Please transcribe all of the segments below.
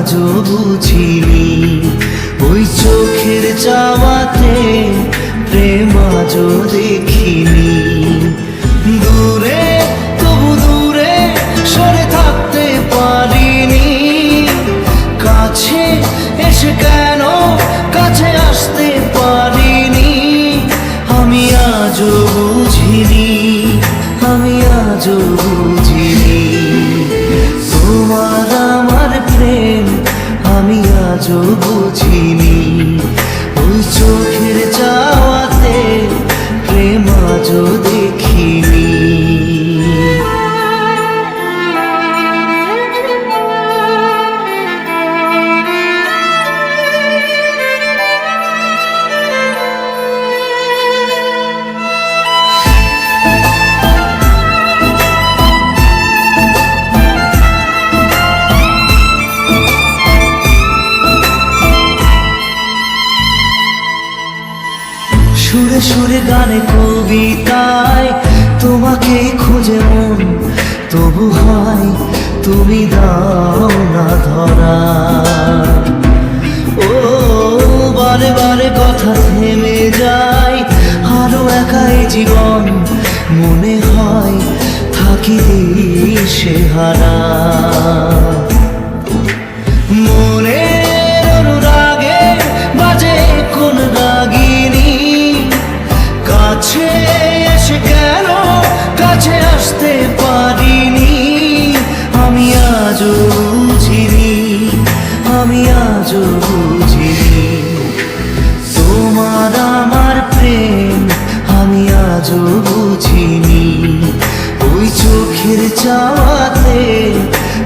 আজও বুঝিনি, ওই চোখের চাওয়াতে প্রেম আজও দেখিনি। দূরে তবু দূরে সরে থাকতে পারিনি, কাছে এসে কেন কাছে আসতে পারিনি। আমি আজও বুঝিনি, আমি আজও বুঝিনি, তোমার আমার প্রেম আমি আজও বুঝিনি। ওই চোখের চাওয়াতে প্রেম আজও দেখিনি। সুরে সুরে গানে কবিতায় তোমাকে খুঁজে মন, তবু হয় তুমি দাও না ধরা। ও বারে বারে কথা থেমে যায়, আরো একাই জীবন মনে হয় থাকি দিশে হারা। মনের অনুরাগে বাজে কোন রাগিনী, কাছে এসে কেন কাছে আসতে পারিনি। আমি আজও বুঝিনি, আমি আজও বুঝিনি, তোমার আমার প্রেম আমি আজও বুঝিনি। ওই চোখের চাওয়াতে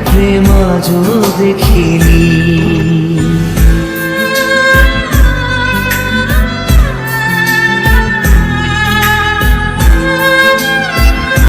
প্রেম আজও দেখিনি।